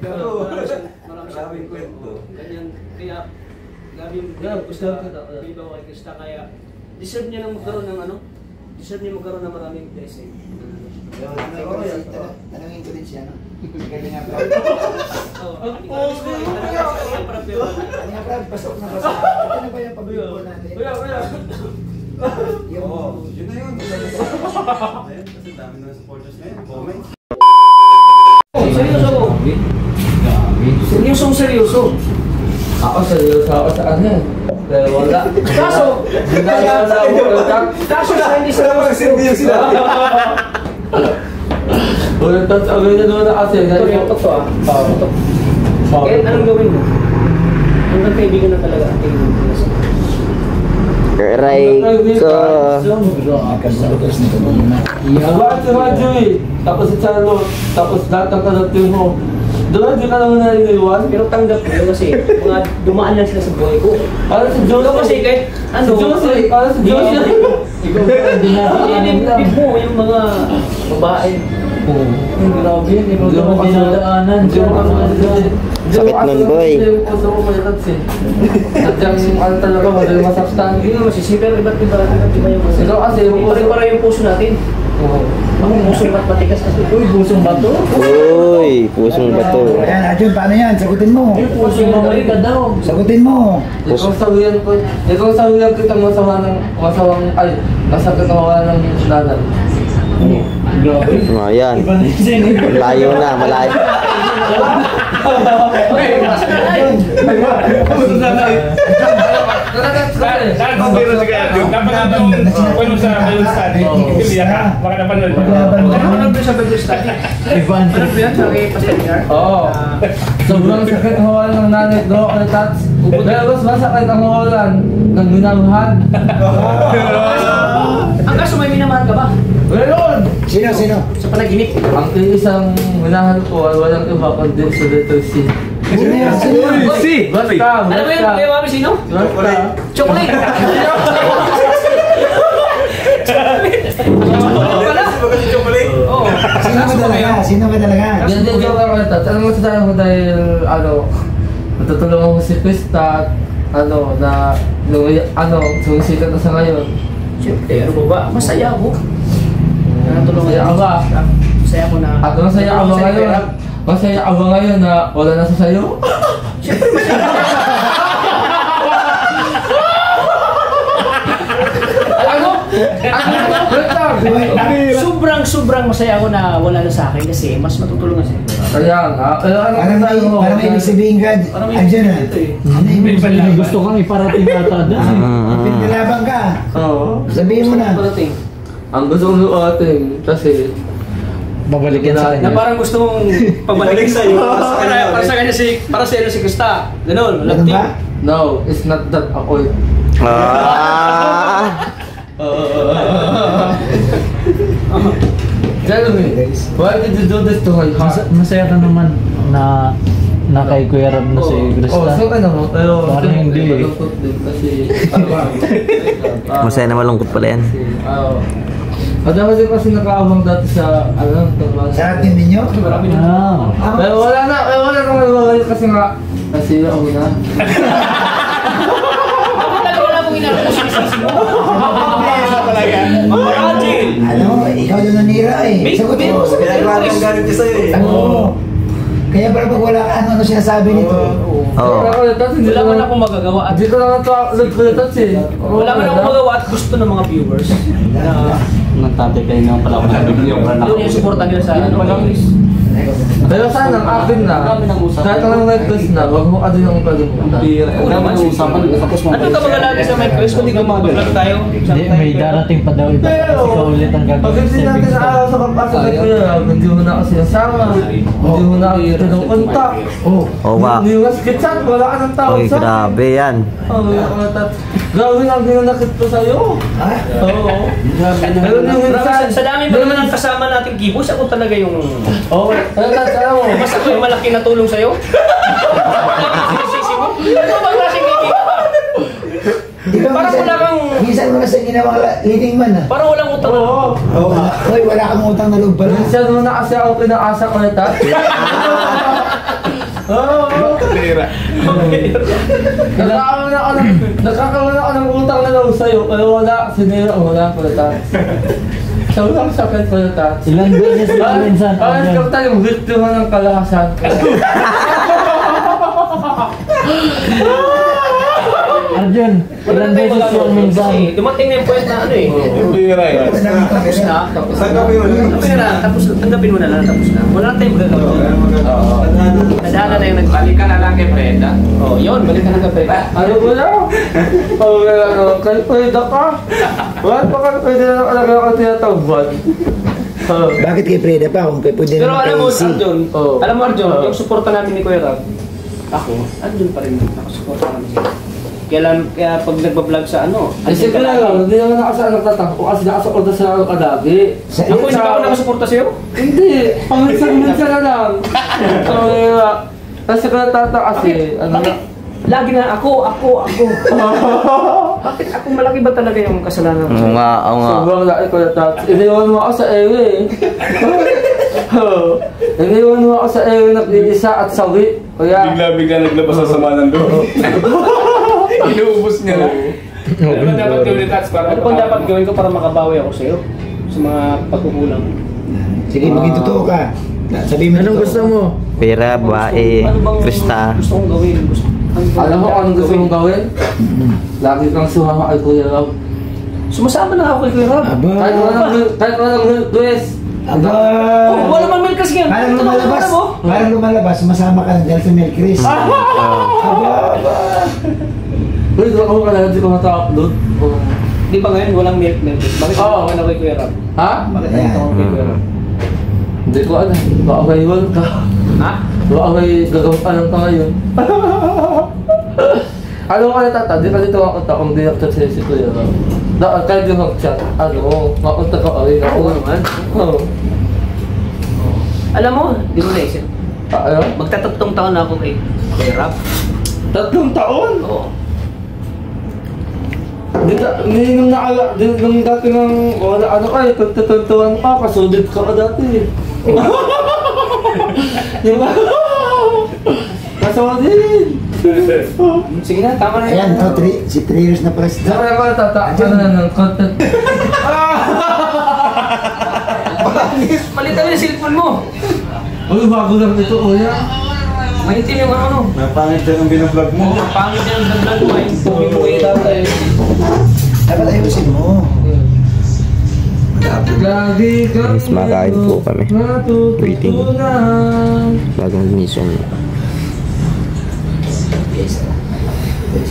Maraming kwento. Ganyan, kaya gusto ko kay Krista, kaya deserve niya nang magkaroon ng ano? Deserve niya magkaroon ng maraming blessing. Tanungin ko din siya, no? Galing nga, Brad. Pasok na pasok. Ito na ba yung pag-ibon natin? Yun na yun. Kasi dami na supporters ngayon. Comments. Seryoso ko. Seryoso. Ako seryoso ako sa kanya. Pero wala. Kaso sa hindi sila. Ulit at agad na doon na kasi. Ito to ah. Kahit anong gawin mo? Hanggang kaibigan na talaga ang tingin mo. Aray ko. Bakit si Radyo eh? Tapos si Charlo, tapos lahat ng kalating mo. Doon, di ka naman naliliwan. Pero tanggap ko kasi mga dumaan lang sila sa buhay ko. Ano si Josie? Kasi kahit ano? Si Josie? Ikaw dinadaanan mo yung mga babae. Grabe, hindi mo dinadaanan. Sakit nun, boy. Gusto ko may tats eh. Sadyang ano talaga, madali masaktan. Hindi naman sisi, pero iba't iba yung puso. Ikaw kasi, para yung puso natin. Ang pusong matigas kasi. Uy, pusong bato? Uy, pusong bato. Ayan, Arjun, paano yan? Sagutin mo. Pusong mamali ka daw. Sagutin mo. Ikaw sawiyan kitang masawang, ay, nasakit ang wala ng danan. Oh, ayan. Malayo na, malayo. Sobrang sakit ang hawalan ng nanay ko, ano tats? Pero mas masakit ang hawalan ng minamahal. Ang kaso may minamahal ka ba? Meron! Sino? Sa panaginip? Ang isang minahal ko ay walang iba kundi sa letter C. Sino yan? C! Basta! Alam mo yun, Kuya Mami, sino? Basta! Chocolate! Chocolate. Oo. Sino ka talaga? Hindi, joke ako ito. Alam mo sa ko dahil, natutulungan ko si Krista, sumisikat na sa ngayon. Siyempre, ano ba? Masaya ako. Masaya ako ba? Masaya ako na... At masaya ako ngayon. Masaya ako ngayon na wala na sa sayo. Siyempre, masaya ako. Sobrang masaya ako na wala na sa akin kasi mas matutulungan sa'yo. Kaya nga. Parang may ibig sabihin ka, Arjun na. May gusto kang iparating ata doon. Pinilabang ka. Oo. Sabihin mo na. Ang gusto kong ating kasi Babalikin sa Na kanya. parang gusto mong pabalik sa'yo. Para sa kanya para sa si Krista. Ganon, Ganun love ba? no, it's not that ako eh. Tell me, why did you do this to my heart? Masaya ka naman na kay Kuya Rab na si Krista. So ka naman, pero parang hindi eh. malungkot din kasi Masaya na malungkot pala yan. Madami kasi nakaabang dati sa Sa atin ninyo? Pero wala na kasi ako na. Wala mong inapusin sa mo. Ikaw yung nanira eh. Sagutin mo. Pinaglalang galit niya sa'yo eh. Oo. Kaya para pag wala ka, ano sinasabi nito? Wala man akong magagawa at Dito lang ito nagkulitats eh. wala man akong magagawa at gusto ng mga viewers na Nagtatipay naman pala ako sabi niyo. yun yung suporta nila sa English. Pero sana ang akin na, kahit lang request na, huwag mo kasi yung kalimutan. Ano naman ka magalagi sa my quest? Kung di ka mag-vlog tayo. Hindi, may darating pa daw iba. Ikaw ulit ang Pag gagawin hindi sa natin bigsa. araw sa pagpasok kay Kuya Rab, hindi mo na kasi nasama. Hindi mo na kita ng kontak. Oo ba? Hindi mo na sketchat, wala ka ng tawag Uy, sa akin. grabe yan. Gawin ang ginanakit ko sa'yo. Oo. Pero yung minsan, Sa dami ba naman ang kasama nating keyboards, ako talaga yung... Oo, pero alam mo. Mas ako yung malaki na tulong sa'yo? Sinisisi mo? Ano ba klaseng meeting? Di ba Parang wala kang... Minsan mo na sa ginawang leading man ah. Parang walang utang. Hoy, wala kang utang na loob pala. Minsan mo na kasi ako pinaasa ko na Nakakaroon ako ng utang na lang sa'yo. Pero wala, sinira ko wala pala tayo. Sobrang sakit pala tayo. Ilang beses lang minsan. Parang ikaw tayong biktima ng kalakasan. Arjun, ilang beses lang minsan. Dumating na yung point na ano eh. Tapos na. Saan ka pinuna? Tapos na. Tapos tanggapin mo na lang. Tapos na. Wala na tayong magagawa. Nadhana na yung nagbalik ka na lang kay Brenda. Oo, yun. Balik ka na kay Brenda. Ano mo na? Kahit pwede ka? Wala pa ka pwede na alaga ka tinatawag. Bakit kay Freda pa kung pwede Pero naman alam kay mo, AC? Arjun, Oo. alam mo Arjun, Oo. yung suporta namin ni Kuya Rab, ako, Arjun pa rin, nakasuporta namin siya. Kaya pag nagbablog sa ano, Kasi ko na lang, hindi naman nakasaan nagtatakbo kasi nakasuporta sa ako kadagi. Ako hindi ba ako nakasuporta sa'yo? Hindi, paminsan-minsan na lang. Kasi ko natata kasi, ano na. Lagi na ako. Bakit ako malaki ba talaga yung kasalanan ko? Oo nga, oo nga. Sobrang laki ko natata. Iniwan mo ako sa ewe Iniwan mo ako sa ewe nag-iisa at sawi. Kaya, Bigla naglabas sa sama ng loob. Inuubos niya na. Ano ba dapat gawin ni Tats para Ano bang dapat gawin ko para makabawi ako sa'yo? Sa mga pagkukulang? Sige, maging totoo ka. Sabihin mo Anong totoo. gusto mo? Pera, bae, Ano bang Krista. gusto kong gawin? alam mo kung anong gusto mong gawin? Lagi kang sumama kay Kuya Rob. Sumasama na ako kay Kuya Rob. Aba, Kahit walang dress. aba. Oh, wala mang milk kasi yan. Parang lumalabas, sumasama ka dahil sa Mel Chris. Aba. Uy, doon ako kaya hindi ko mata-upload. Di ba ngayon walang milk? Bakit Oo. ako na kay Kuya Rob? Ha? Bakit nandito ako kay Kuya Rob? Hindi ko alam. Baka may iwan ka. Ha? Baka may gagawin ka lang ka ngayon. Ano ka natata? Di ka dito ako taong director sa si Kuya Rob. Kahit yung mag-chat, makunta ka kawin ako naman. Oo. Alam mo, di mo naisip. Ano? Magtatatlong taon na ako kay Rob. 3 taon? Oo. Nung dati nang wala ano ka eh, pagtatuntuan ka, kasudit ka dati eh. Diba? Kasudit! Sige na, tama na Ayan, oh, si 3 years na pala si Diyan Doc. ako ano na ng content. Palitan mo yung cellphone mo. Uy, bago lang ito kuya. Mahitim yung ano. Napangit din ang binablog mo. Pangit yan ang vlog mo. Bumibugay tatay. Dapat ayusin mo. Lagi kang Guys, makain po kami. Waiting. Bagong mission. Yes,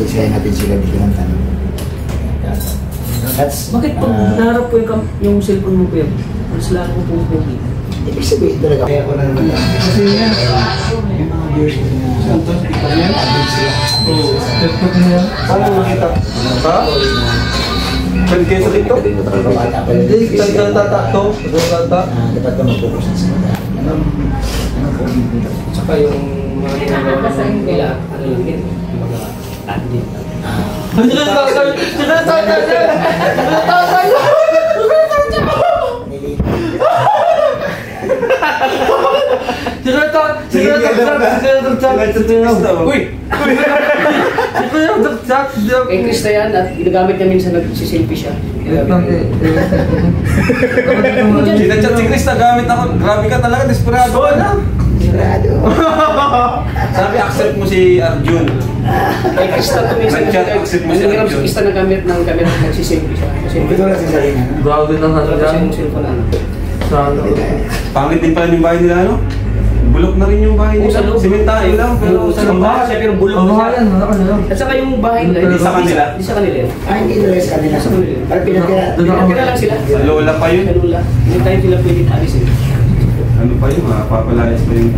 sisiyahin natin sila dito ng tanong. That's, Bakit pag naharap ko yung cellphone mo ko yun? Mas lalo ko pupugi. ibig sabihin talaga. Kaya ko na naman yan. Kasi yan, yung mga viewers ko na. Update sila. TikTok niya. Paano makita? Ha? Saan kayo sa TikTok? Bata pa yun. Hindi, tata to. Tata. Dapat ka mag-focus na sa mga. Anong comment nila? Tsaka yung mga ginagawa nila, ano lang din, mga admin. Uy! Eh, Krista yan, at ginagamit niya minsan nagsiselfie siya. Sinachat si Chris, nagamit ako. Grabe ka talaga, desperado ka na. Sigurado. Sabi, accept mo si Arjun. Kay Krista to minsan, Nag-chat, accept mo siya. nangyarap si Krista nagamit ng camera, nagsiselfie siya. Ito lang si Sarina. Grabe na nga Wala kasi yan. yung cellphone ano. Sana. Pangit din pala yung bahay nila, ano? Bulok na rin yung bahay Oo, nila. sa loob. Simentado lang, pero sa Ang bahay siya, pero bulok Ang na mga siya. yan, wala ka na lang. At saka yung bahay nila, Hindi sa kanila? Hindi sa kanila yun. Ay, hindi nila sa kanila. Parang pinatira. Pinatira lang sila. Sa lola pa yun. Sa lula. Hindi tayo sila pwede alisin. Ano pa yun, papalayas pa yun.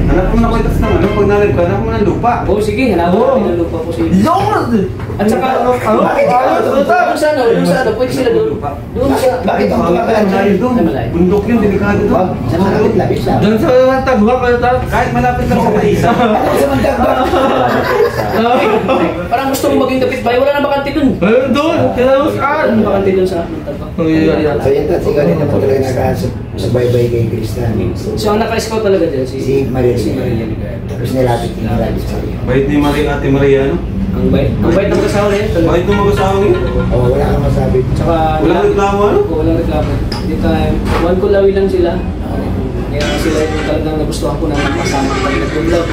Hanap mo na ko itas ng ano, pag nalib ka, hanap mo ng lupa. Oo, sige, hanapin Oo. natin ang lupa ko si... Lord! At saka, Ayos, yung sa ano, pwede sila doon. Doon sa... Bakit ako Malayo doon. Malayo. Bundok yun, delikado doon. Sa malapit-lapit lang. Diyan sa mga tagwa kayo ta. Kahit malapit lang sa kaisa. Ako sa magdagdag. Parang gusto mong maging kapitbahay, wala na bakante doon. Ayun doon, kinamos ka. Wala na bakante doon sa Montalban. So yan, tatsi ka rin na po talaga nakahanap sa baybay kay Krista. So ang naka-scout talaga dyan, Si si Maria Si Maria Ligaya. Tapos nilapit sa iyo. Bait ni Ate Maria, no? Ang bait ng kasawa na yun. talaga. Bait ng mag-asawa niya. Oo, wala kang masabi. Tsaka, Walang reklamo, ano? Oo, walang reklamo. Di tayo, one ko lawi lang sila. Kaya sila yung talagang nagustuhan ko na kasama ko pag nag-vlog.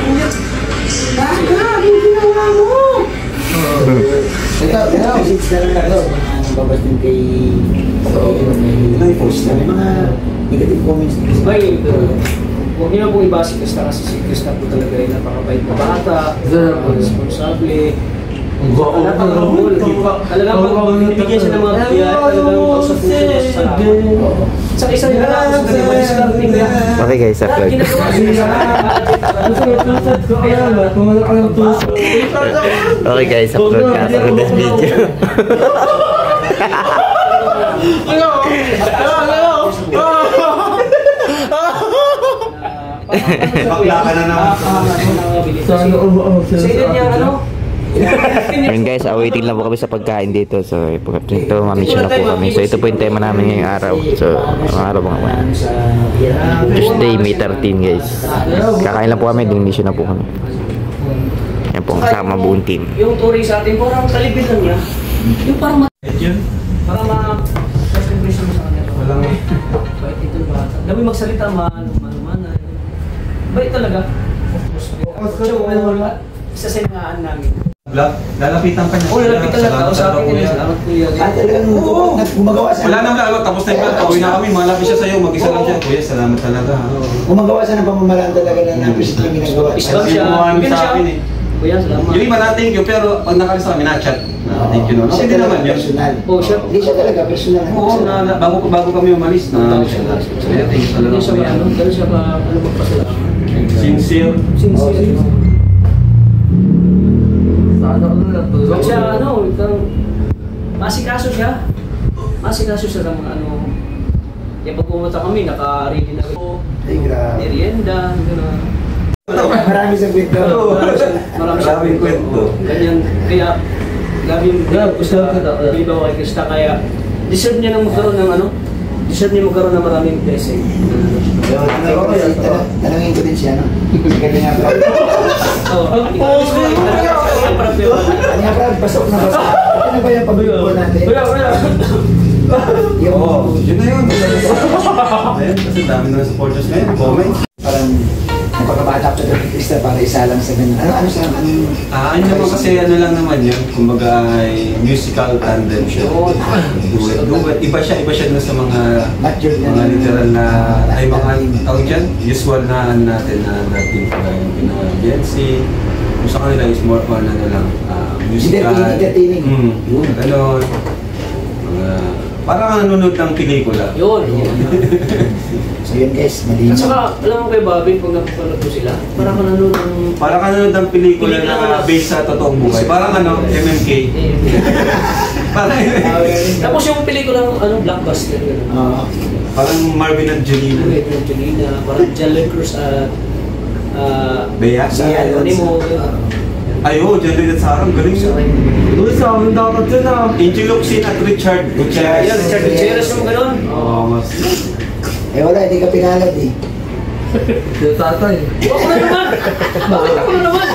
Ikaw, message na lang ako. Babas din kay... May post na may mga negative comments. Bay, huwag niyo na pong iba si Krista kasi si Krista po talaga ay napakabait na bata, responsable. Napaka-humble. Talagang pag binibigyan siya ng mga biyaya, talagang kausap niya siya sa salamat. Sa isa nila na ako sa device starting niya. Okay guys, upload. Ginagawa siya sa Okay guys, upload ka sa this video. Bakla ka na naman. Sa edad niya, ano? Ayun guys, waiting lang po kami sa pagkain dito. So, ito mamisyon na po kami. So, ito po yung tema namin ngayong araw. So, ang araw po nga. Tuesday, May 13 guys. Kakain lang po kami, mission na po kami. Yan po ang kasama buong team. Yung touring sa atin, parang kalibid lang niya. Yung parang parang first impression mo sa kanya. Walang Bait ito yung bata. Dami magsalita, mana. Bait talaga. Isa sa ingaan namin. lalapitan ka niya. Oo, lalapitan lang. Kausapin ka niya. Salamat kuya. Talagang gumagawa siya. Wala nang lalo, tapos na yung plan. Pauwi na kami, malapit siya sa'yo, mag-isa lang siya. Kuya, salamat talaga. Gumagawa siya ng pamamaraan talaga na napis na ginagawa. Islam siya. Kumuha Bigyan sa siya. akin eh. Kuya, salamat. Yung iba na thank you, pero pag nakalis kami, na-chat. Thank you no. Siya Hindi naman talaga yun. personal. Oo, siya. Hindi siya talaga personal. Oo, bago kami umalis na. Kaya thank you talaga. Hindi siya ba, ano? Ganun siya ba, ano magpasalamat? Sincere. Sincere. Ano Siya, ano, masikaso siya. Masikaso siya ng ano. Kaya pag pumunta kami, naka-ready na rin. Ay, grabe. Merienda, gano'n. Marami sa kwento. Maraming kwento. Ganyan, kaya, grabe yung gusto ko kay Krista, kaya deserve niya nang magkaroon ng ano, deserve niya magkaroon ng maraming blessing. Tanungin ko din siya, no? Kasi nga ba? Kanya ba, pasok na pasok. Ano ba yung pag-ibig natin? Oo, yun na yun. Ayun, kasi dami na supporters ngayon. Comment. Parang napakabatak siya kay Krista para isa lang sa ganun. Ano siya? Ano naman kasi ano lang naman yun. Kumbaga ay musical tandem siya. Duet. Iba siya na sa mga literal na, ay mga tawag dyan, usual na ano natin na natin pala yung pinag-BNC. Kung sa kanila is more on ano lang, musical. Entertaining. Ganon. Parang nanonood ng pelikula. Yun. So yun guys, malinis. At saka, alam mo kay Bobby, pag napapanood ko sila, parang nanonood ng... Parang nanonood ng pelikula na based sa totoong buhay. Parang ano, MMK. Parang Tapos yung pelikulang ano, blockbuster. parang Marvin at Julina. Parang Jalen Cruz at... Bea? Ano mo? Ayo, Jalen at Sarah, galing siya. Doon sa amin dapat yun ah. Angel Locsin at Richard Gutierrez. Yan, Richard Gutierrez yung gano'n. Oo, mas... Eh wala, hindi ka pinalad eh. Yung tatay. Ako na naman! Bakit ako na naman?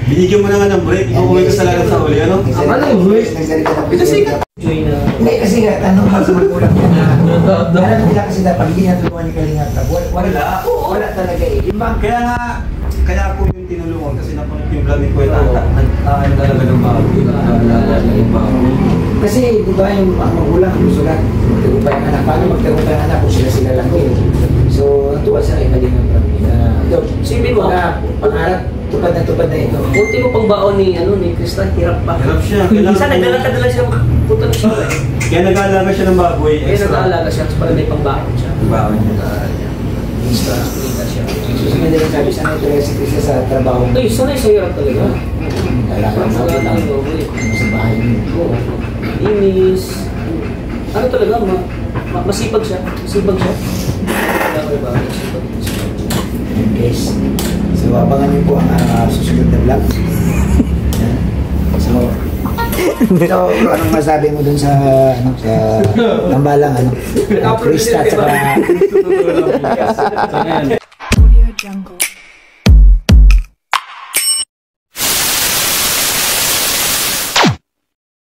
Binigyan mo na nga ng break, ikaw kumay ka sa lagat sa uli, ano? Anong voice? Nagsalita ng Kasi Joy na... Hindi kasi nga, tanong mo sa magulang ko na. Alam nila kasi na pag hindi natulungan ni Kalinga Prab, wala talaga eh. Yung bang Kaya ako yung tinulungan kasi napanood yung vlog ni Kuya nagtaan talaga ng baboy. Naalala ng baboy. kasi di ba yung ang magulang gusto lang magtagumpay ang anak. Paano magtagumpay ang anak kung sila lang eh. So, natuwa sa kay Kalinga Prab. Ito, Sipin mo. pangarap, tupad na ito. Kunti mo pang baon ni Krista, hirap pa. Hirap siya. Minsan nagdala siya, punta na siya. Kaya nag-aalaga siya ng baboy. Kaya nag-aalaga siya, para may pang baon siya. Baon niya. Extra, kita siya. Susunod din sabi sana ito si Krista sa trabaho. Ay, sanay sa hirap talaga. Lalakad sa Wala tayong trabaho. doble. Sa bahay niyo. Oo. Inis. Ano talaga, masipag siya. Masipag siya. Wala ko ba? Masipag. Yes. So, abangan niyo po ang susunod na vlog. So, So, anong masabi mo dun sa tambalang Krista at saka